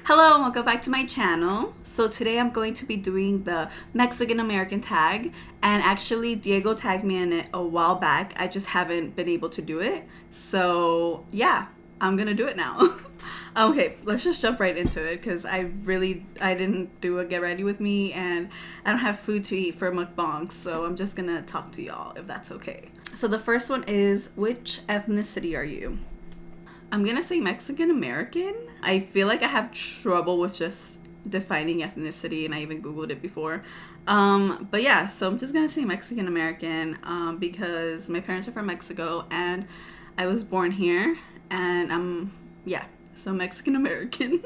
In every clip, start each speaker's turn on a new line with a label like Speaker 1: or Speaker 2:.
Speaker 1: Hello and welcome back to my channel. So today I'm going to be doing the Mexican American tag, and actually Diego tagged me in it a while back. I just haven't been able to do it. So yeah, I'm gonna do it now. Okay, let's just jump right into it because I didn't do a get ready with me and I don't have food to eat for mukbang, so I'm just gonna talk to y'all if that's okay. So the first one is, which ethnicity are you? I'm gonna say Mexican American. I feel like I have trouble with just defining ethnicity, and I even Googled it before. But yeah, so I'm just gonna say Mexican American because my parents are from Mexico and I was born here, and so Mexican American.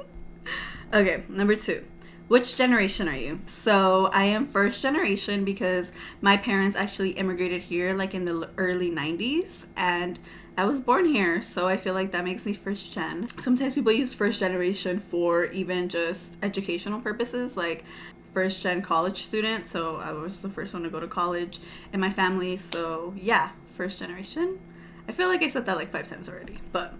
Speaker 1: Okay, number 2. Which generation are you? So I am first generation because my parents actually immigrated here like in the early 90s, and I was born here, so I feel like that makes me first gen. Sometimes people use first generation for even just educational purposes, like first gen college student. So I was the first one to go to college in my family, so yeah, first generation. I feel like I said that like 5 times already, but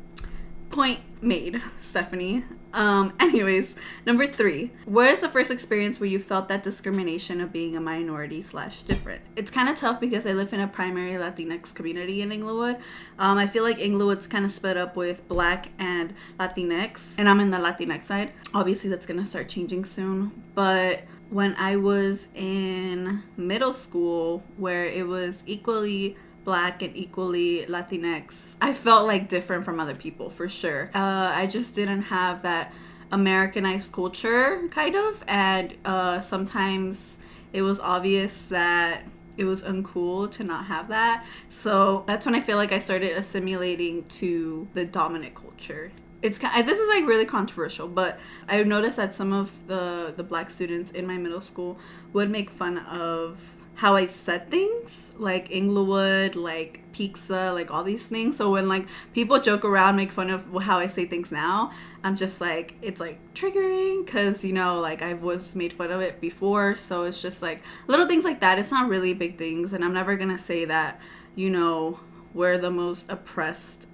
Speaker 1: point made, Stephanie. Anyways, number 3. Where is the first experience where you felt that discrimination of being a minority / different? It's kind of tough because I live in a primary Latinx community in Inglewood. I feel like Inglewood's kind of split up with Black and Latinx, and I'm in the Latinx side. Obviously, that's gonna start changing soon, but when I was in middle school, where it was equally Black and equally Latinx, I felt like different from other people for sure. I just didn't have that Americanized culture, kind of, and sometimes it was obvious that it was uncool to not have that. So that's when I feel like I started assimilating to the dominant culture. This is like really controversial, but I noticed that some of the Black students in my middle school would make fun of how I said things, like Inglewood, like pizza, like all these things. So when like people joke around, make fun of how I say things now, I'm just like, it's like triggering because, you know, like I was made fun of it before. So it's just like little things like that. It's not really big things, and I'm never gonna say that, you know, we're the most oppressed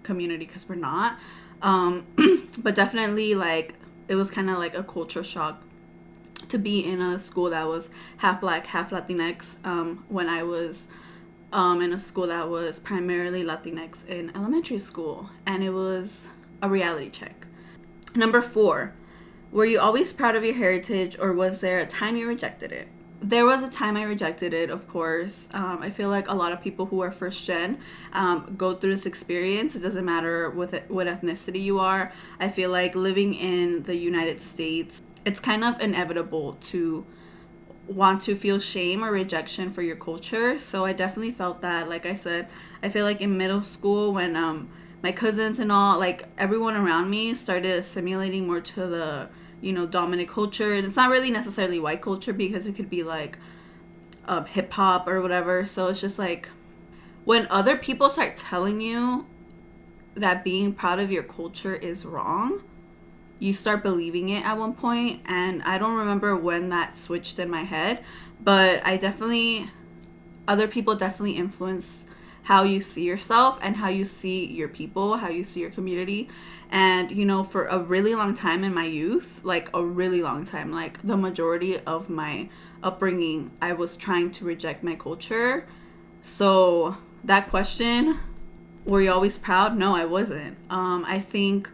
Speaker 1: community, because we're not. But definitely, like, it was kind of like a culture shock to be in a school that was half Black, half Latinx, when I was in a school that was primarily Latinx in elementary school, and it was a reality check. Number 4, were you always proud of your heritage, or was there a time you rejected it? There was a time I rejected it, of course. I feel like a lot of people who are first gen go through this experience. It doesn't matter what ethnicity you are. I feel like living in the United States, it's kind of inevitable to want to feel shame or rejection for your culture. So I definitely felt that. Like I said, I feel like in middle school, when my cousins and all, like everyone around me started assimilating more to the, you know, dominant culture. And it's not really necessarily white culture, because it could be like hip hop or whatever. So it's just like when other people start telling you that being proud of your culture is wrong, you start believing it at one point. And I don't remember when that switched in my head, but other people definitely influence how you see yourself and how you see your people, how you see your community. And, you know, for a really long time in my youth, like a really long time, like the majority of my upbringing, I was trying to reject my culture. So that question, were you always proud? No, I wasn't. I think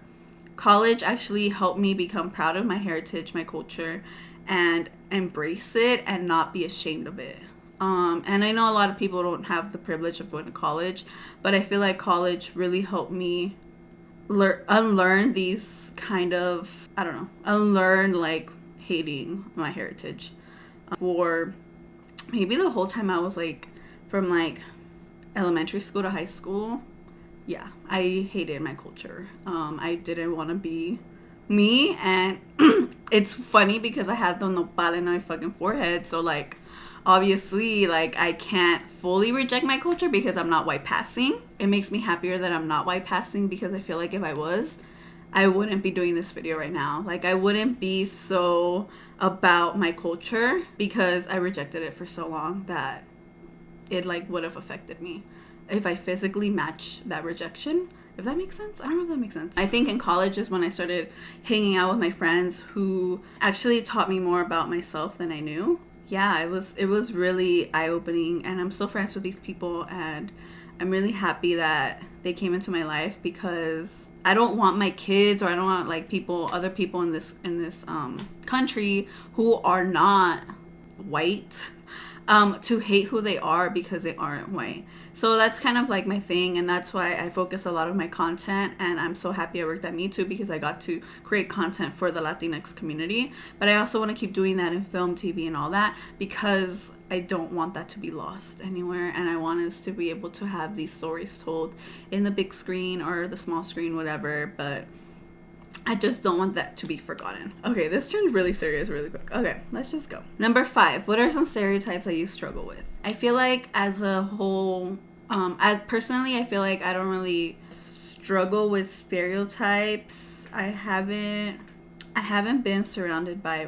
Speaker 1: college actually helped me become proud of my heritage, my culture, and embrace it and not be ashamed of it. And I know a lot of people don't have the privilege of going to college, but I feel like college really helped me unlearn these kind of, unlearn like hating my heritage. For maybe the whole time I was like, from like elementary school to high school, yeah, I hated my culture. I didn't want to be me, and it's funny because I had the nopal in my fucking forehead, so like obviously like I can't fully reject my culture because I'm not white passing. It makes me happier that I'm not white passing, because I feel like if I was, I wouldn't be doing this video right now. Like I wouldn't be so about my culture because I rejected it for so long that it like would have affected me. If I physically match that rejection, If that makes sense? I don't know if that makes sense. I think in college is when I started hanging out with my friends who actually taught me more about myself than I knew. Yeah, it was really eye-opening, and I'm still friends with these people, and I'm really happy that they came into my life, because I don't want my kids, or I don't want like other people in this country who are not white, to hate who they are because they aren't white. So that's kind of like my thing, and that's why I focus a lot of my content, and I'm so happy I worked at Me Too, because I got to create content for the Latinx community. But I also want to keep doing that in film, TV, and all that, because I don't want that to be lost anywhere, and I want us to be able to have these stories told in the big screen or the small screen, whatever. But I just don't want that to be forgotten. Okay, this turned really serious really quick. Okay, let's just go. Number 5, what are some stereotypes that you struggle with? I feel like as a whole, as personally, I feel like I don't really struggle with stereotypes. I haven't been surrounded by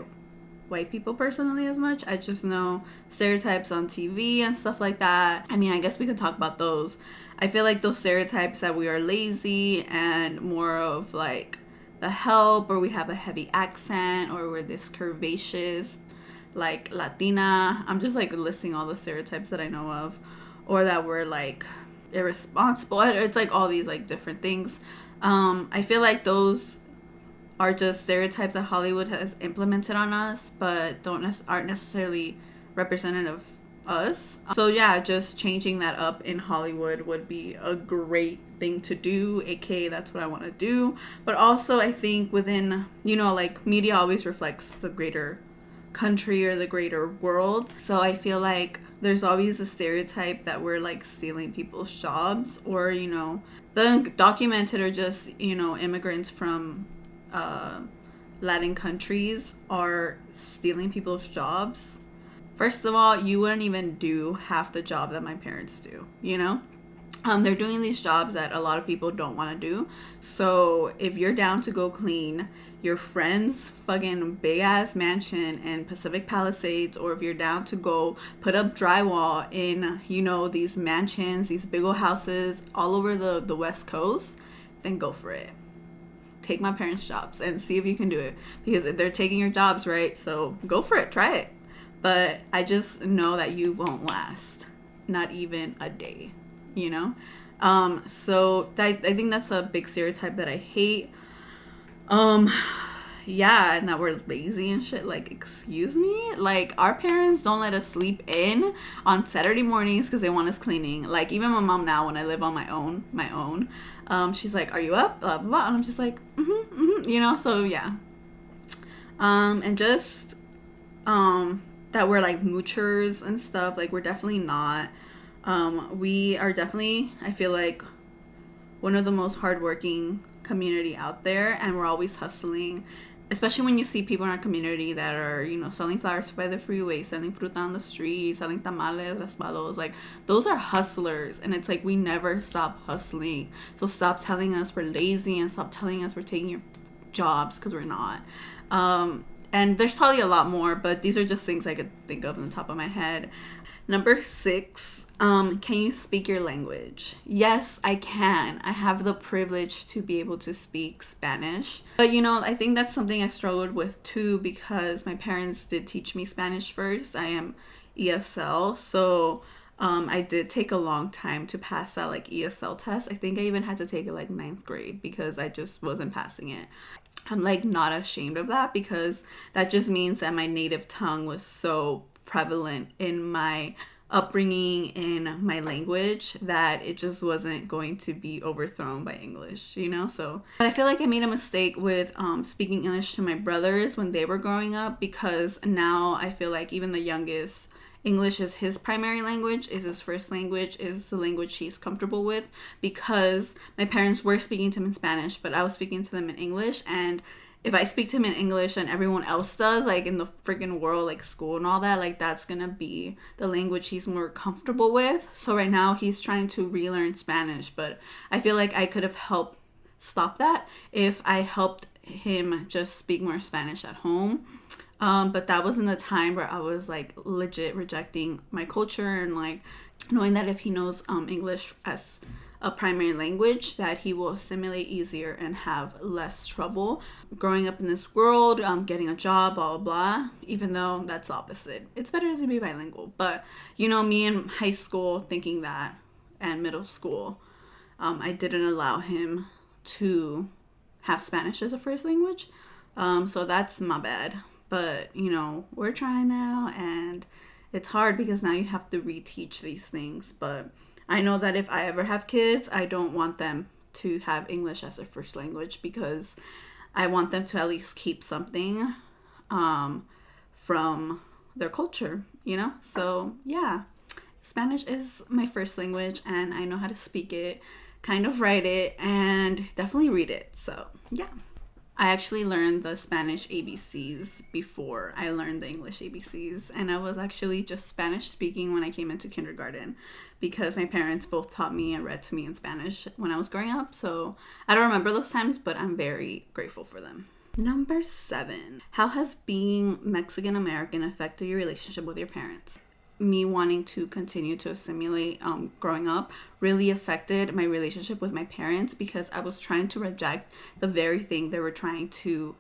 Speaker 1: white people personally as much. I just know stereotypes on TV and stuff like that. I mean, I guess we could talk about those. I feel like those stereotypes that we are lazy and more of like the help, or we have a heavy accent, or we're this curvaceous like Latina. I'm just like listing all the stereotypes that I know of, or that we're like irresponsible. It's like all these like different things. I feel like those are just stereotypes that Hollywood has implemented on us, but aren't necessarily representative of us. So yeah, just changing that up in Hollywood would be a great thing to do, aka that's what I want to do. But also I think within, like media always reflects the greater country or the greater world. So I feel like there's always a stereotype that we're like stealing people's jobs, or the undocumented, or just immigrants from Latin countries are stealing people's jobs. First of all, you wouldn't even do half the job that my parents do, they're doing these jobs that a lot of people don't want to do. So if you're down to go clean your friend's fucking big ass mansion in Pacific Palisades, or if you're down to go put up drywall in these mansions, these big old houses all over the West Coast, then go for it. Take my parents' jobs and see if you can do it, because they're taking your jobs, right? So go for it, try it. But I just know that you won't last, not even a day, so I think that's a big stereotype that I hate. Yeah, and that we're lazy and shit. Like, excuse me? Like, our parents don't let us sleep in on Saturday mornings because they want us cleaning. Like, even my mom now, when I live on my own, she's like, are you up? Blah, blah, blah. And I'm just like, so yeah. And just, that we're like moochers and stuff. Like, we're definitely not. We are definitely, I feel like, one of the most hardworking community out there, and we're always hustling. Especially when you see people in our community that are, selling flowers by the freeway, selling fruta on the street, selling tamales, raspados. Like, those are hustlers. And it's like, we never stop hustling. So stop telling us we're lazy, and stop telling us we're taking your jobs, because we're not. And there's probably a lot more, but these are just things I could think of on the top of my head. Number 6, can you speak your language? Yes, I can. I have the privilege to be able to speak Spanish. But, I think that's something I struggled with too, because my parents did teach me Spanish first. I am ESL, so I did take a long time to pass that like ESL test. I think I even had to take it like 9th grade because I just wasn't passing it. I'm like not ashamed of that, because that just means that my native tongue was so prevalent in my upbringing, in my language, that it just wasn't going to be overthrown by English, so. But I feel like I made a mistake with speaking English to my brothers when they were growing up, because now I feel like even the youngest, English is his primary language, is his first language, is the language he's comfortable with, because my parents were speaking to him in Spanish, but I was speaking to them in English. And if I speak to him in English and everyone else does, like in the freaking world, like school and all that, like that's gonna be the language he's more comfortable with. So right now he's trying to relearn Spanish, but I feel like I could have helped stop that if I helped him just speak more Spanish at home. But that was in a time where I was like legit rejecting my culture, and like knowing that if he knows English as a primary language, that he will assimilate easier and have less trouble growing up in this world, getting a job, blah, blah, blah, even though that's the opposite. It's better to be bilingual. But, you know, me in high school thinking that, and middle school, I didn't allow him to have Spanish as a first language. So that's my bad. But, you know, we're trying now, and it's hard because now you have to reteach these things. But I know that if I ever have kids, I don't want them to have English as their first language, because I want them to at least keep something from their culture, you know? So, yeah. Spanish is my first language, and I know how to speak it, kind of write it, and definitely read it. So, yeah. I actually learned the Spanish ABCs before I learned the English ABCs, and I was actually just Spanish speaking when I came into kindergarten, because my parents both taught me and read to me in Spanish when I was growing up. So I don't remember those times, but I'm very grateful for them. Number 7, how has being Mexican American affected your relationship with your parents? Me wanting to continue to assimilate growing up really affected my relationship with my parents, because I was trying to reject the very thing they were trying to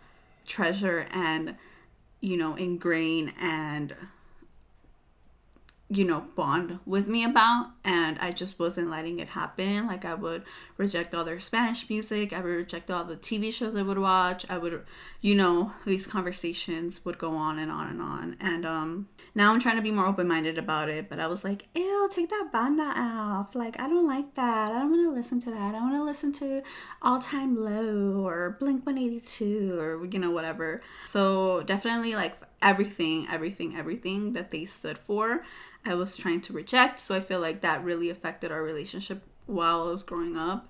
Speaker 1: treasure and, you know, ingrain and, you know, bond with me about, and I just wasn't letting it happen. Like, I would reject all their Spanish music, I would reject all the TV shows I would watch, I would, you know, these conversations would go on and on and on. And now I'm trying to be more open-minded about it, but I was like, ew, take that banda off. Like, I don't like that. I don't want to listen to that. I want to listen to All Time Low or Blink-182 or, you know, whatever. So definitely, like, everything that they stood for, I was trying to reject. So I feel like that really affected our relationship while I was growing up,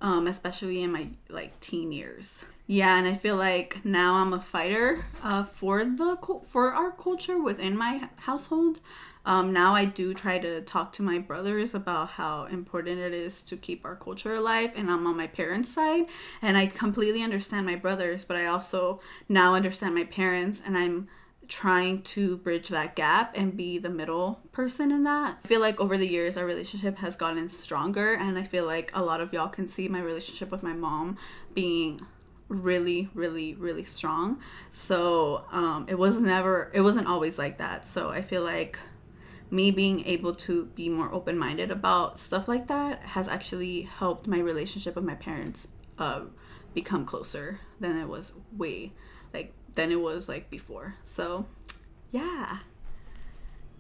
Speaker 1: especially in my, like, teen years. Yeah, and I feel like now I'm a fighter for our culture within my household. Now I do try to talk to my brothers about how important it is to keep our culture alive, and I'm on my parents' side, and I completely understand my brothers, but I also now understand my parents, and I'm trying to bridge that gap and be the middle person in that. I feel like over the years our relationship has gotten stronger, and I feel like a lot of y'all can see my relationship with my mom being really, really, really strong. So it wasn't always like that. So I feel like me being able to be more open-minded about stuff like that has actually helped my relationship with my parents become closer than it was before. So yeah,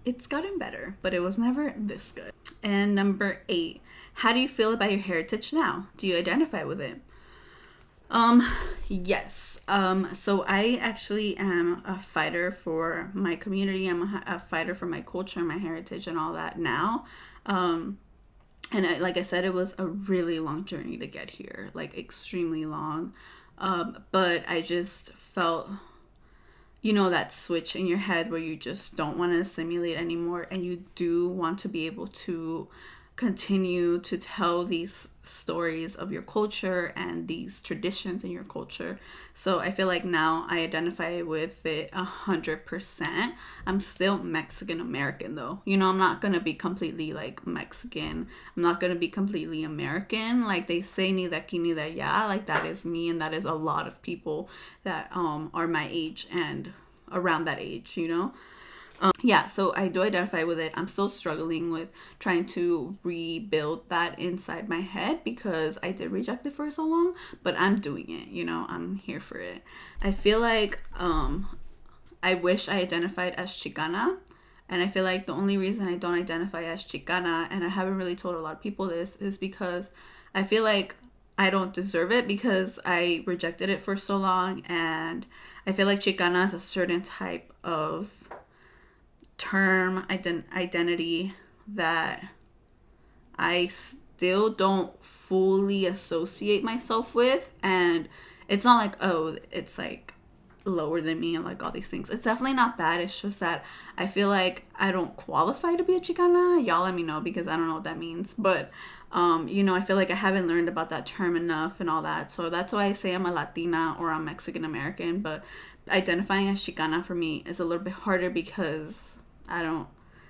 Speaker 1: it's gotten better, but it was never this good. And number 8, how do you feel about your heritage now? Do you identify with it? Yes. So I actually am a fighter for my community. I'm a fighter for my culture and my heritage and all that now. And like I said, it was a really long journey to get here, like extremely long. But I just felt, you know, that switch in your head where you just don't want to assimilate anymore, and you do want to be able to continue to tell these stories of your culture and these traditions in your culture. So I feel like now I identify with it 100%. I'm still Mexican American though. You know, I'm not gonna be completely like Mexican. I'm not gonna be completely American. Like they say, ni de aquí ni de allá. Like that is me, and that is a lot of people that are my age and around that age, you know. Yeah, so I do identify with it. I'm still struggling with trying to rebuild that inside my head because I did reject it for so long, but I'm doing it, you know, I'm here for it. I feel like I wish I identified as Chicana, and I feel like the only reason I don't identify as Chicana, and I haven't really told a lot of people this, is because I feel like I don't deserve it because I rejected it for so long, and I feel like Chicana is a certain type of term identity that I still don't fully associate myself with, and it's not like, oh, it's like lower than me and like all these things. It's definitely not that. It's just that I feel like I don't qualify to be a Chicana. Y'all let me know because I don't know what that means, but you know, I feel like I haven't learned about that term enough and all that, so that's why I say I'm a Latina or I'm Mexican American. But identifying as Chicana for me is a little bit harder because I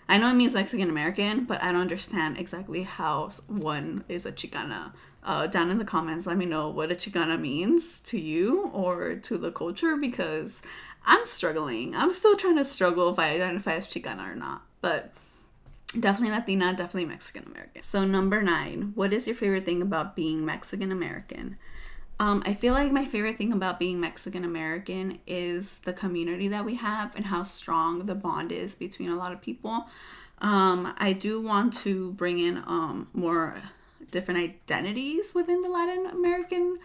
Speaker 1: I know it means Mexican American, but I don't understand exactly how one is a Chicana. Down in the comments, let me know what a Chicana means to you or to the culture, because I'm struggling. I'm still trying to struggle if I identify as Chicana or not. But definitely Latina, definitely Mexican American. So number 9, what is your favorite thing about being Mexican American? I feel like my favorite thing about being Mexican American is the community that we have and how strong the bond is between a lot of people. I do want to bring in more different identities within the Latin American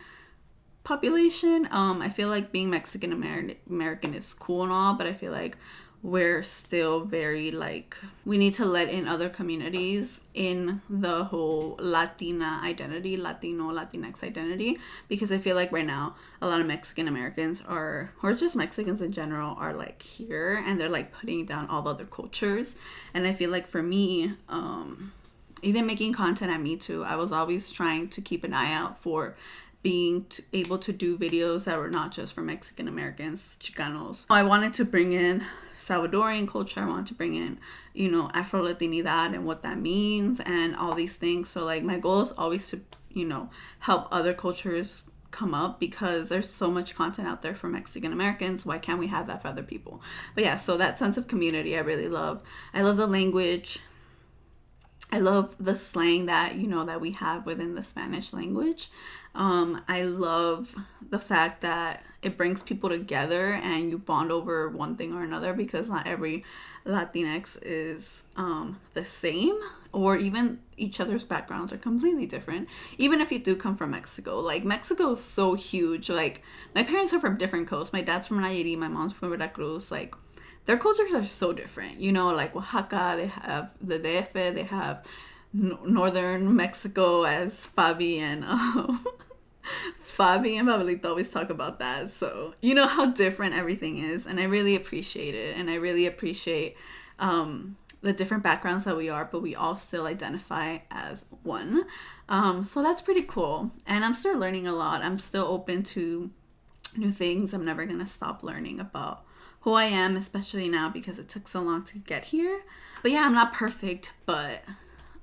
Speaker 1: population. I feel like being Mexican American is cool and all, but I feel like we're still very like, we need to let in other communities in the whole Latina identity, Latino, Latinx identity, because I feel like right now a lot of Mexican Americans or just Mexicans in general are like here and they're like putting down all the other cultures. And I feel like for me, even making content at Me Too, I was always trying to keep an eye out for being able to do videos that were not just for Mexican Americans, Chicanos. I wanted to bring in Salvadorian culture. I wanted to bring in, you know, Afro-Latinidad and what that means and all these things. So like my goal is always to, you know, help other cultures come up, because there's so much content out there for Mexican Americans. Why can't we have that for other people? But yeah, so that sense of community I really love. I love the language. I love the slang that, you know, that we have within the Spanish language. I love the fact that it brings people together and you bond over one thing or another, because not every Latinx is the same, or even each other's backgrounds are completely different. Even if you do come from Mexico, like Mexico is so huge. Like my parents are from different coasts. My dad's from Nayarit, my mom's from Veracruz. Like their cultures are so different, you know, like Oaxaca, they have the DF, they have northern Mexico, as Fabi and Pablito always talk about that. So you know how different everything is, and I really appreciate it, and I really appreciate the different backgrounds that we are, but we all still identify as one. So that's pretty cool, and I'm still learning a lot. I'm still open to new things. I'm never gonna stop learning about who I am, especially now because it took so long to get here. But yeah, I'm not perfect, but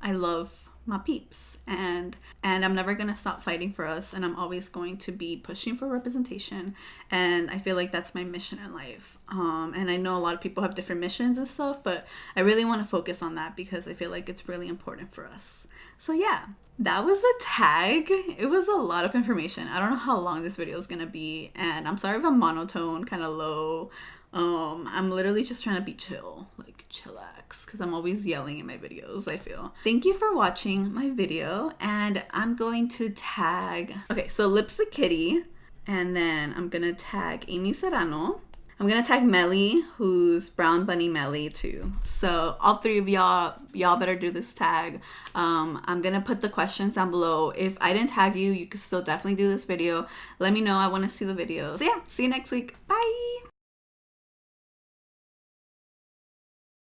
Speaker 1: I love my peeps, and I'm never gonna stop fighting for us, and I'm always going to be pushing for representation, and I feel like that's my mission in life. And I know a lot of people have different missions and stuff, but I really want to focus on that because I feel like it's really important for us. So yeah, that was a tag. It was a lot of information. I don't know how long this video is gonna be, and I'm sorry if I'm monotone, kind of low. I'm literally just trying to be chill, like chillax, because I'm always yelling in my videos, I feel. Thank you for watching my video, and I'm going to tag, okay, so Lipstick Kitty, and then I'm gonna tag Amy Serrano. I'm gonna tag Melly, who's Brown Bunny Melly too. So all three of y'all better do this tag. I'm gonna put the questions down below. If I didn't tag you, you could still definitely do this video. Let me know, I wanna see the videos. So yeah, see you next week, bye!